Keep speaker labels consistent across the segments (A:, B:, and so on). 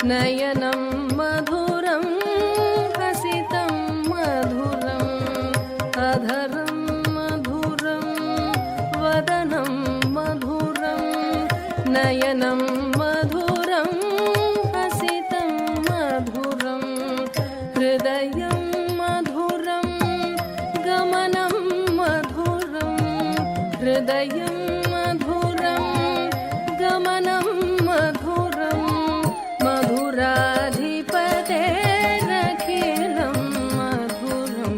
A: नयनं मधुरं हसितं मधुरम् अधरं मधुरं वदनं मधुरं नयनं मधुरं हसितं मधुरं हृदयं मधुरं गमनं मधुरं हृदयं मधुरं गमनं मधुरं मधुराधिपतेरखिलं मधुरं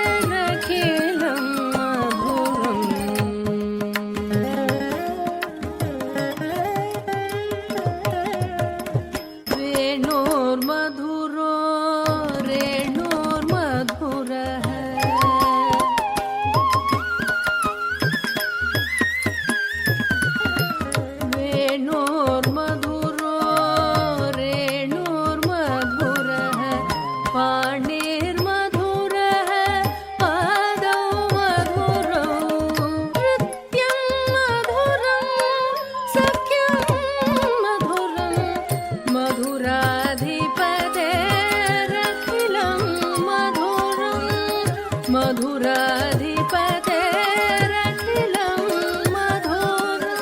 A: मधुराधिपतेरखिलं मधुरम् वेणोर्मधुरो रेणोर्मधुरः वेणोर्मधुरो रेणोर्मधुरः पाणिर्मधुरः पादौ मधुरौ नृत्यं मधुरं सख्यं मधुरं मधुराधिपतेरखिलं मधुरं मधुराधिपतेरखिलं मधुरम्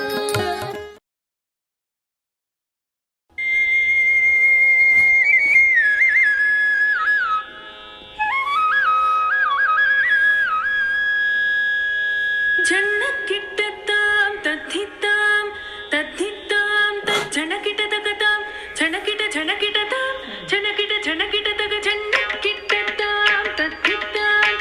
B: झण्णकिट्टतां तद्धितां तद्धितां तज्झणकिटतकतां झणकिट झणकिटतां झणकिट झणकिटतक झण्णकिट्टतां तद्धितां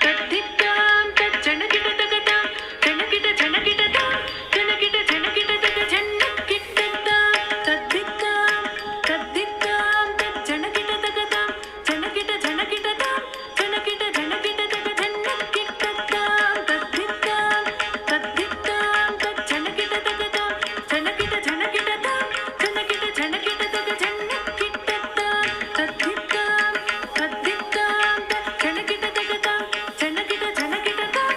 B: तद्धितां तज्झणकिटतकतां झणकिट झणकिटतां झणकिट झणकिटतक झण्णकिट्टतां तद्धितां तद्धितां तज्झणकिटतकतां झणकिट झणकिटतां झणकिट झणकिटतक झण्णकिट्टतां तद्धितां तद्धितां तज्झणकिटतकतां झणकिट झणकिटतां झणकिट झणकिटतक झण्णकिट्टतां तद्धितां तद्धितां तज्झणकिटतकतां झणकिट झणकिटतां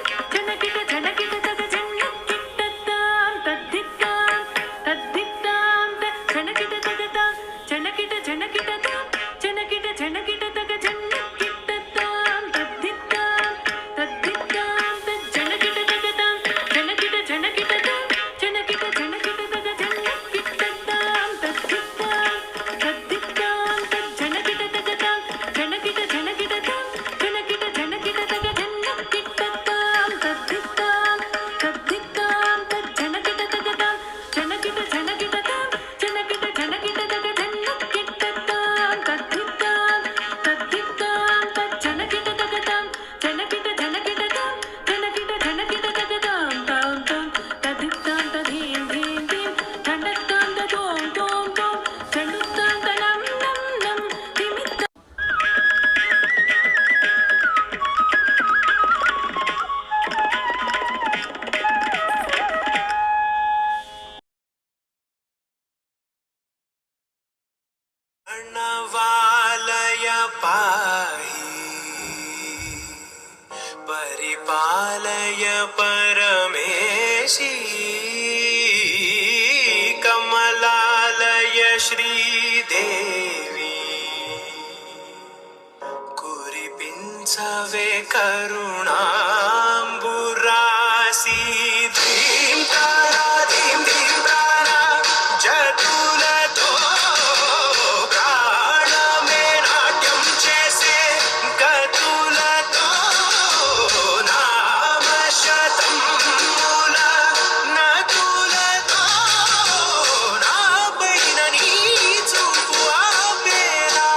B: झणकिट झणकिटतक झण्णकिट्टतां तद्धितां तद्धितां तज्झणकिटतकतां झणकिट झणकिटतां झणकिट झणकिटतक झण्णकिट्टतां तद्धितां तद्धितां तज्झणकिटतकतां झणकिट झणकिटतां झणकिट झणकिटतक झण्णकिट्टतां तद्धितां तद्धितां तज्झणकिटतकतां झणकिट झणकिटतां झणकिट झणकिटतक झण्णकिट्टतां तद्धितां तद्धितां तज्झणकिटतकतां झणकिट झणकिटतां झणकिट झणकिटतक झण्णकिट्टतां तद्धितां तद्धितां तज्झणकिटतकतां झणकिट झणकिटतां झणकिट झणकिटतकतां तां तां तद्धितां तधीं धीं धीं झण्डतां ततों तों तों झण्डुतां तनं नं नं तिमित्तां
C: अर्णवालय पाहि परिपालय परमेशी कमलालय श्रीदेवी कुरिपिंचवे करुणांबुरासी धीं तारा जतुलतो प्राणमे नाट्यं చేసే గతులతో నామ శతం మూల నకులతో నా పైన నీ చూపు ఆపేలా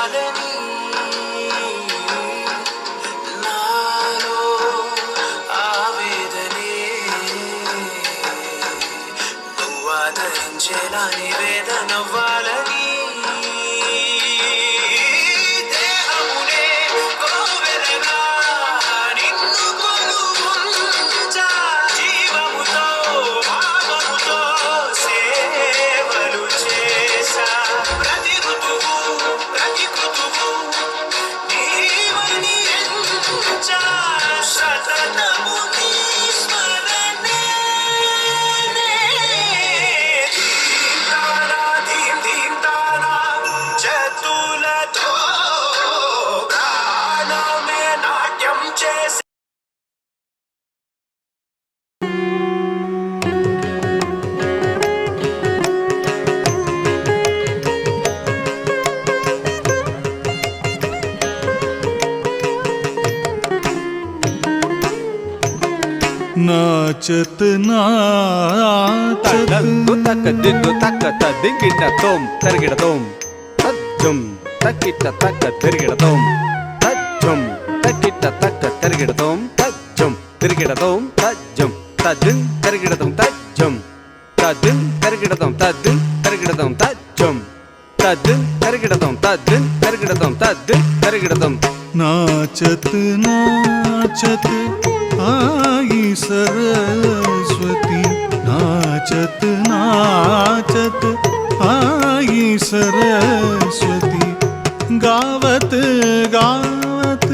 C: నవ్వాలని నాలో ఆవేదనే నువ్వు ఆదరించేలా నివేదనవ్వాలని దేహమునే కోవెలగా నిన్ను కొలువుంచా జీవముతో భావముతో సేవలు చేశా ప్రతి ఋతువు ప్రతి కృతువు నీవని ఎంచా సతతము నీ స్మరణే ధీంతానా చతులతో ప్రాణమే నాట్యం చేసి
D: नाचत नाचत
E: తగ్గు తక్క దిగ్గు తక్క దింగిట తోం తరిగిడ తోం తజ్జం తక్కిట తక్క తిరిగిడ తోం తజ్జం తక్కిట తక్క తిరిగిడ తోం తజ్జం తిరిగిడ తోం తజ్జం తద్దిన్ తిరిగిడ తోం తజ్జం తద్దిన్ తిరిగిడ తోం తద్దిన్ తిరిగిడ తోం తజ్జం తద్దిన్ తిరిగిడ తోం తద్దిన్ తిరిగిడ తోం తద్దిన్ తిరిగిడ తోం
D: नाचत नाचत आई सरस्वती नाचत नाचत आई सरस्वती गावत गावत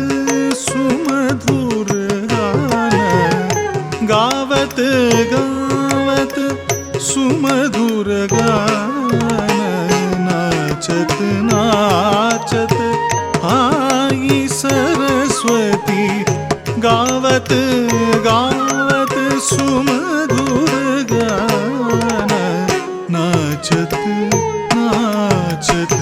D: सुमधुर गान गावत गावत सुमधुर गान नाचत नाचत आई सरस्वती गावत गावत सुमधुर गान नाचत नाचत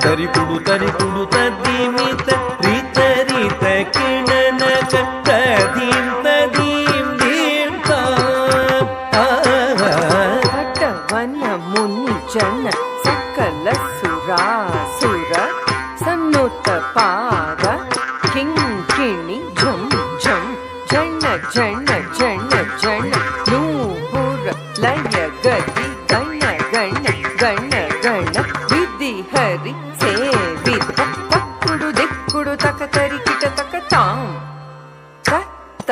F: తరిపుడు తరిపుడు తద్దిమిత రీత రీత కిణనక తదీం తదీం దీం తా
A: వన్న మున్ని చెన్న ಸುರಾಸುರ ಸನ್ನುತ ಪಾದ ಕಿಂಕಿಣಿ ಝಂ ಝಂ ಜಣ್ಣ ಜಣ್ಣ ಜಣ್ಣ ಜಣ್ಣ ನೂಪುರ ಲಯ ಗತಿ ಗಣ್ಣ ಗಣ್ಣ ಗಣ್ಣ ಗಣ್ಣ ವಿಧಿ ಹರಿ ಸೇವಿತ ತಕ್ಕುಡು ದಿಕ್ಕುಡು ತಕ ತರಿ ಕಿಟ ತಕ ತಾಂ ತತ್ತ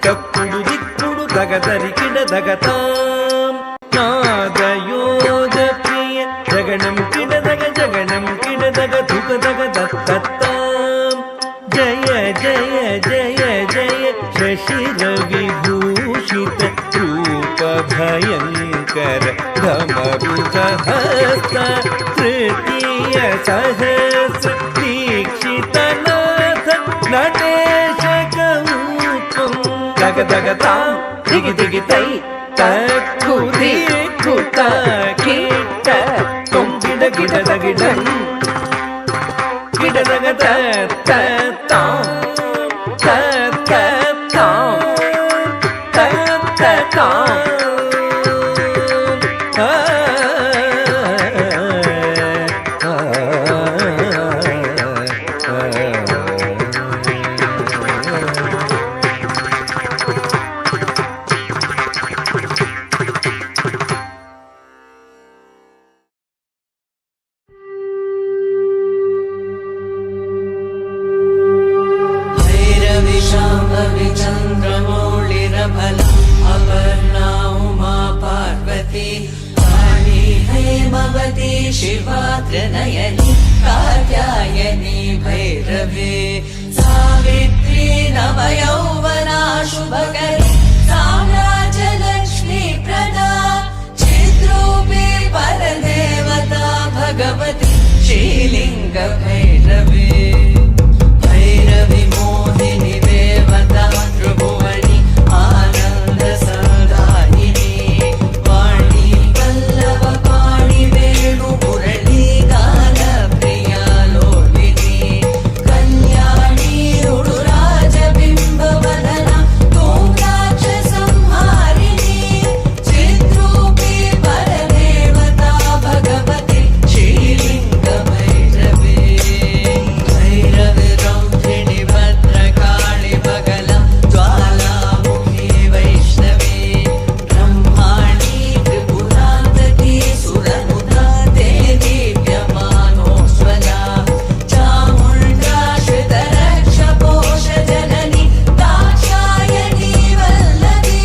F: ಕಕ್ಕುಡು ದಿಕ್ಕುಡು ದಗದರಿ ಕಿಡ ದಗತಾಂ ನಾದಯೋಗ ಪ್ರಿಯ ಜಗಣಂ ಕಿಡದಗ ಜಗಣಂ ಕಿಡದಗ ತುಕ ದಗ ದತ್ತಾಂ ಜಯ ಜಯ ಜಯ ಜಯ ಶಶಿ ರವಿಭೂಷಿತ ರೂಪ ಭಯಂಕರ ಧಮರುಕ ಹಸ್ತ ತೃತೀಯ ಸಹಸ್ರ ದೀಕ್ಷಿತನಾಥ ನಟೇಶ ಕೌತುಂ ದಗ ದಗ ತಾಂ ದಿಗಿ ದಿಗಿ ತೈ ತಕ್ಕುದಿ ಕುತ ಕೀಟ ತೊಂ ಗಿಡ ಗಿಡದ ಗಿಡ ಗಿಡದಗ ತ ತಾಂ ತ ತಾಂ ತ ತಾಂ
G: चन्द्रमौलिरफलम् अपर्णा उमा पार्वती काली हेमवती शिवा त्रिनयनी कात्यायनी भैरवी सावित्री नवयौवना शुभकरी साम्राज्यलक्ष्मी प्रदा चिद्रूपी परदेवता भगवती श्रीलिङ्ग भैरवी भैरवी मोहिनी देवता त्रिभुवनी आनन्द संदायिनी वाणी वल्लभ पाणि वेणु मुरली गान प्रिया लोलिनी कल्याणी उडुराज बिम्ब वदना तोम्राक्ष संहारिणी चिद्रूपी परदेवता भगवती श्रीलिङ्ग भैरवी भैरवी रौद्रिणी भद्रकाळि बगला ज्वालामुखी वैष्णवी ब्रह्माणी त्रिपुरान्तकी सुरनुता ते दीप्यमानोज्ज्वला चामुण्डा श्रितरक्षपोषजननी दाक्षायणी वल्लभी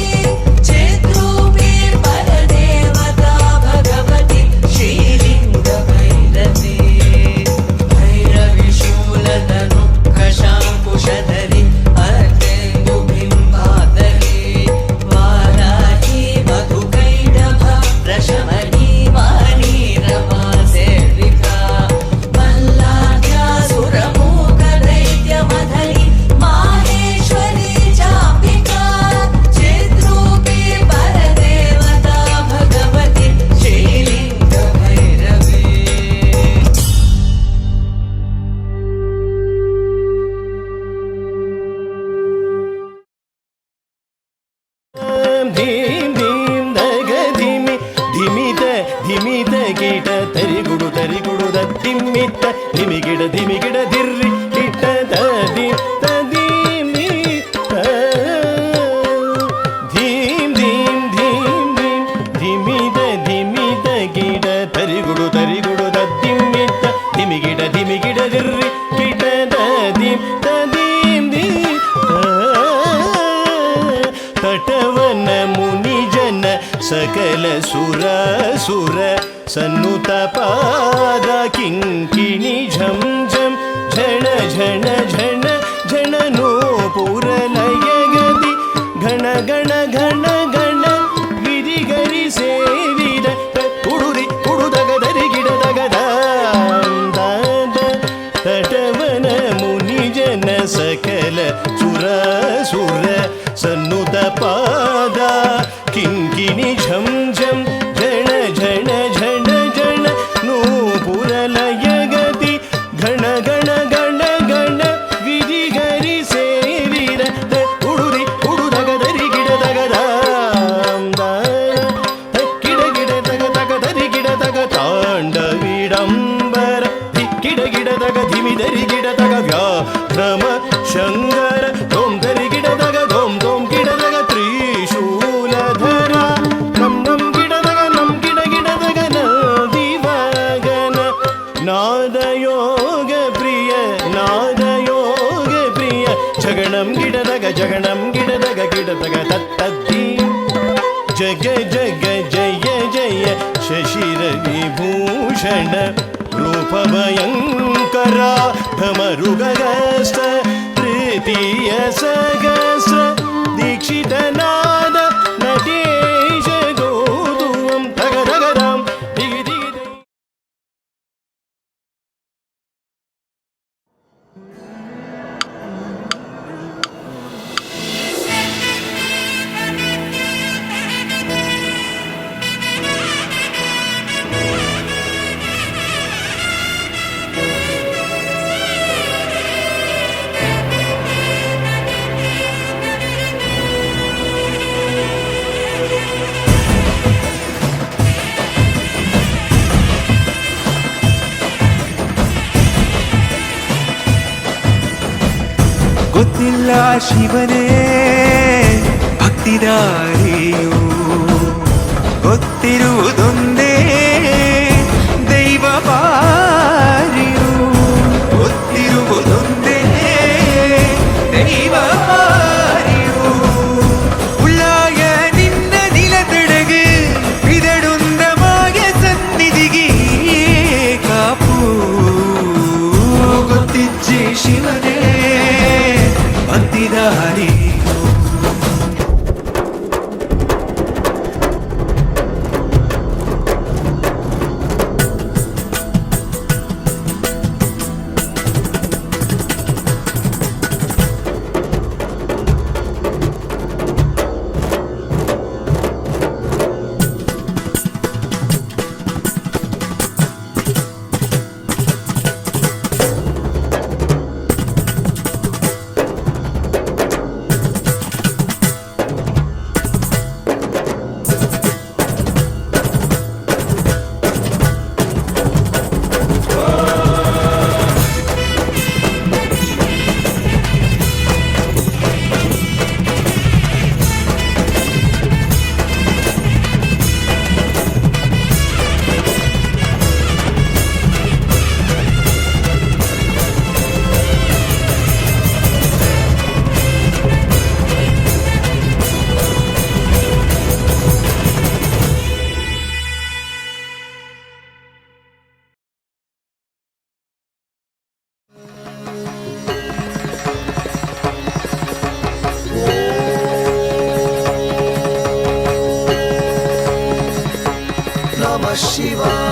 G: चिद्रूपी परदेवता भगवती श्रीलिङ्ग भैरवी भैरवी शूलधनु कशाङ्कुशधरी अर्धेन्दुबिम्बाधरी वाराही मधुकैटभ प्रशमनी वाणी रमा सेविका मल्लाढ्यासुरमूकदैत्यमधरी माहेश्वरी चापिका चिद्रूपी परदेवता भगवती श्रीलिङ्ग भैरवी
F: ಧೀಂ ಧೀಂ ದಗ ಧಿಮಿ ಧಿಮಿತ ಧಿಮಿತ ಗಿಡ ತರಿಗುಡು ತರಿಗುಡು ದಿಮ್ಮಿತ ಧಿಮಿಗಿಡ ಧಿಮಿಗಿಡ ದಿರ್ರಿ ಕಿಟ ದಿ ತದೀಮಿ ಧೀಂ ಧೀಂ ಧೀಂ ಧೀಂ ಧಿಮಿತ ಧಿಮಿತ ಗಿಡ ತರಿಗುಡು ತರಿಗುಡು ದಿಮ್ಮಿತ ಧಿಮಿಗಿಡ ಧಿಮಿಗಿಡ ದಿರ್ರಿ ಕಿಟ ದಿಂ ತದೀಂ ದಿ ತಟವನ ಮುನಿಜನ ಸಕಲ ಸುರ ಸುರ ಸನ್ನುತ ಪಾದ ಕಿಂಕಿಣಿ ಝಂ ಝಂ ಝಣ ಝಣ ಝಣ ಝಣ ನೂಪುರ ಲಯ ಗದಿ ಘಣ ಗಣ ಘಣ ಗಣ ವಿಧಿ ಗರಿ ಸೇರಿದ ಉಡುದಿ ಉಡುದಗದರಿ ಗಿಡದಗದ ತಟವನ ಮುನಿಜನ ಸಕಲ ಸುರ ಸುರ ಸನ್ನುತ ಪಾದ ಕಿಂಕಿಣಿ ಝಂ ಝಂ ಝಣ ಝಣ ಝಣ ಝಣ ನೂಪುರ ಲಯ ಗತಿ ಘಣ ಗಣ ಗಣ ಗಣ ವಿಧಿ ಗರಿ ಸೇರಿದ ಉಡುದಿ ಉಡುದಗದರಿ ಗಿಡದಗದ ಗಿಡ ಗಿಡ ತಗ ತಗದರಿ ಗಿಡದಗ ತಾಂಡವಿಡಂಬರ जग जग जय जय शशिरविभूषण रूपभयङ्करा ढमरुगगस्त तृतीय सहस्र दीक्षितनाद नटेश गोधूमं तगदगदां दिगि दिगि दिगि.
H: ಗೊತ್ತಿಲ್ಲ ಶಿವನೇ ಭಕ್ತಿದಾರಿಯು ಗೊತ್ತಿರುವುದೊಂದೇ ದೈವ ಪಾರಿಯು ಗೊತ್ತಿರುವುದೊಂದೇ ದೈವ ಪಾರಿಯು ಉಳ್ಳಾಯ ನಿನ್ನ ನಿಲತಡகு பிதடுந்தமாக சந்நிதிಗೆ ಕಾಪು ಗೊತ್ತಿಜ್ಜೆ ಶಿವನೇ ಭಕ್ತಿದಾರಿ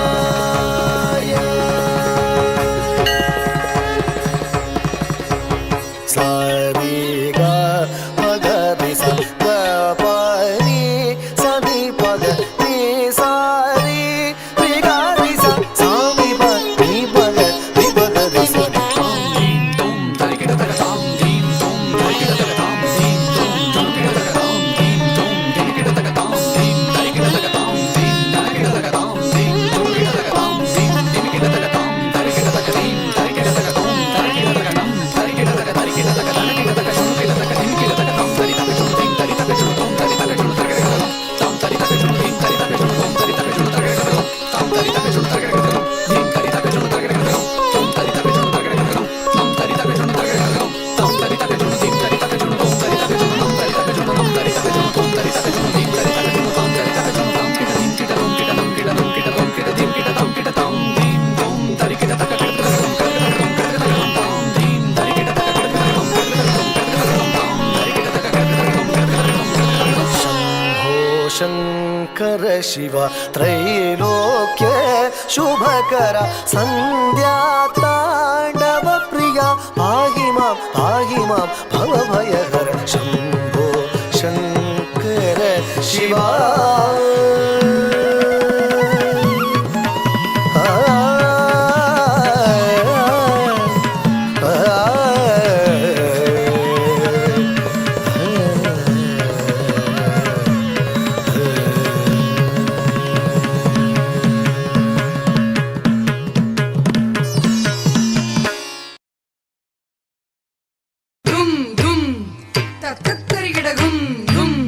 F: शिवाय सारे गा पग रे सा प प रे सा नी पग रे सा रे रे गा रे सा सा नी प नी पग रे पग रे सा रे शंकर शिव त्रैलोक्य शुभकर संध्या तांडव प्रिया पाहि मां भवभयहर शंभो शंकर शिवा
G: தத்தரிகிட கும் கும்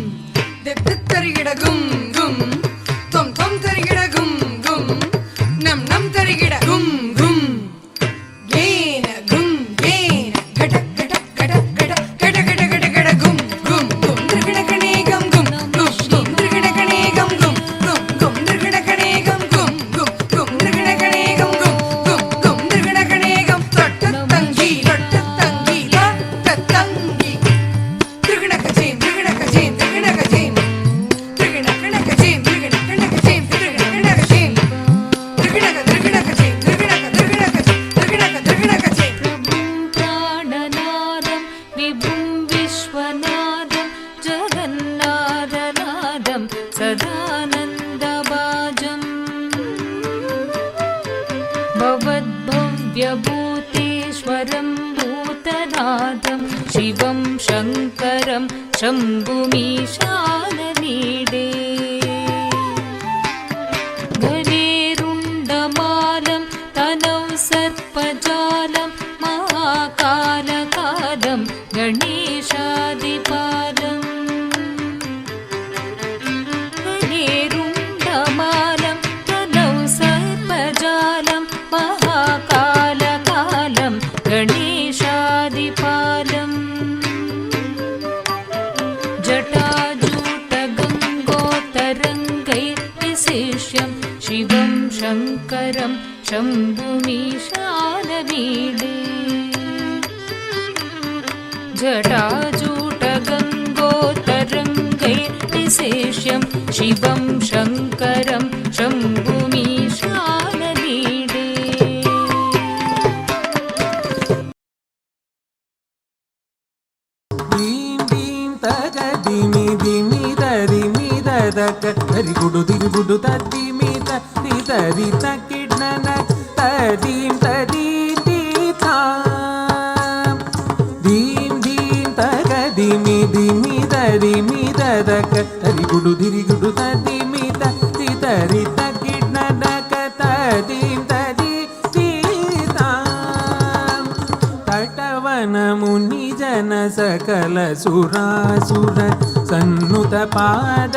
G: தெத்தரிகிட கும் दिव्यभूतेश्वरं भूतनाथं शिवं शङ्करं शम्भुमीशानमीडे गरेरुण्डमालं तनौ सर्पजालं महाकालकालं गणेशादिपालम् गरेरुण्डमालं तनौ सर्पजालं महाकालकालं गणेशादिपालम् जटाजूटगङ्गोत्तरङ्गैर्विशिष्यं शिवं शङ्करं शम्भुमीशानमीडे जटाजूटगङ्गोत्तरङ्गैर्विशिष्यं शिवं शङ्करं शम्भुमीशानमीडे
H: ದೀಂ ದೀಂ ತಗ ದಿಮಿ ದಿಮಿ ದರಿ ಮಿ ದದಕ ದರಿ ಗುಡು ದಿರಿ ಗುಡು ತದ್ದಿ ಮಿ ದಿ ದರಿ ತಕಿಡ್ನನ ತದೀಂ ತದಿ ದಿ ಥಾಂ ದೀಂ ದೀಂ ತಗ ದಿಮಿ ದಿಮಿ ದರಿ ಮಿ ದದಕ ದರಿ ಗುಡು ದಿರಿ ಗುಡು ತದ್ದಿ ಮಿ ದಿ ದರಿ ತಕಿಡ್ನನ ತದೀಂ ತದಿ ದಿ ಥಾಂ ತಟವನ ಮುನಿ ಜನ ಸಕಲ ಸುರಾಸುರ ಸನ್ನುತ ಪಾದ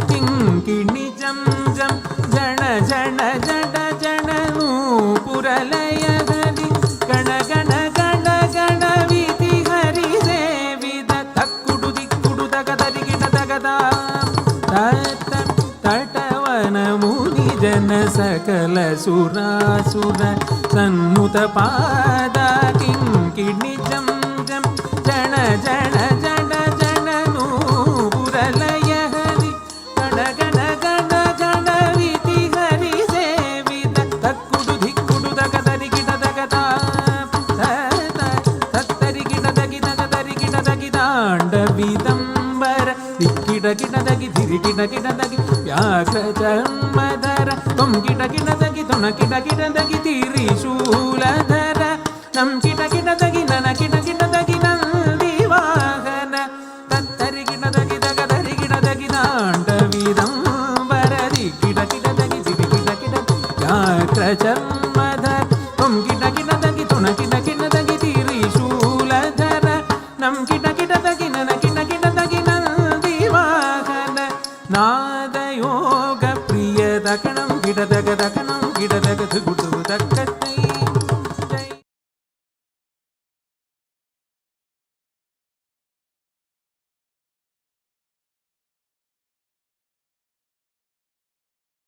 H: ಕಿಂಕಿಣಿ ಜಂ ಜಂ ಜಣ ಜಣ ಜಡ ಜಣನು ಪುರಲಯದಲ್ಲಿ ಗಣ ಗಣ ಗಣ ಗಣ ವಿಧಿ ಹರಿ ಸೇವಿದ ತಕ್ಕುಡು ದಿಕ್ಕುಡು ತಗದರಿ ಗಿಡ ತಗದ ತಟವನ ಮುನಿ ಜನ ಸಕಲ ಸುರಾಸುರ ಸನ್ನುತ ಪಾದ ಕಿಂಕಿಣಿ ಜಂ ಜಂ ಜಣ ಜಣ ಜಡ ಜಣನು ಪುರಲಯ ಹರಿ ಗಣ ಗಣ ಗಣ ಗಣ ವಿಧಿ ಹರಿ ಸೇವಿದ ತಕ್ಕುಡು ದಿಕ್ಕುಡು ತಗದರಿ ಗಿಡ ತಗದ ತತ್ತರಿ ಗಿಡ ತಗಿ ತಗದರಿ ಗಿಡ ತಗಿದಾಂಡವಿದಂಬರ ದಿಕ್ಕಿಡ ಗಿಡ ತಗಿ ಧಿರಿ ಗಿಡ ಗಿಡ ತಗಿ ವ್ಯಾಘ್ರ ಚರ್ಮಧರ ತೊಂ ಗಿಡ ಗಿಡ ತಗಿ ತೊಣ ಗಿಡ ಗಿಡ ತಗಿ ತಿರಿಶೂಲಧರ ನಂ ಗಿಡ ಗಿಡ ತಗಿ ನನ ಗಿಡ ಗಿಡ ತಗಿ ನಂದಿ ವಾಹನ ತತ್ತರಿ ಗಿಡ ತಗಿ ತಗದರಿ ಗಿಡ ತಗಿ ದಾಂಡವಿದಂಬರ ದಿಕ್ಕಿಡ ಗಿಡ ತಗಿ ಧಿರಿ ಗಿಡ ಗಿಡ ವ್ಯಾಘ್ರ ಚರ್ಮಧರ ತೊಂ ಗಿಡ ಗಿಡ ತಗಿ ತೊಣ ಗಿಡ ಗಿಡ ತಗಿ ತಿರಿಶೂಲಧರ ನಂ ಗಿಡ ಗಿಡ ತಗಿ ನನ ಗಿಡ ಗಿಡ ತಗಿ ನಂದಿ ವಾಹನ ನಾದಯೋಗ ಪ್ರಿಯ ದಕಣಂ ಗಿಡ ತಗ ದಕಣಂ ಗಿಡ ತಗ ಗುಡ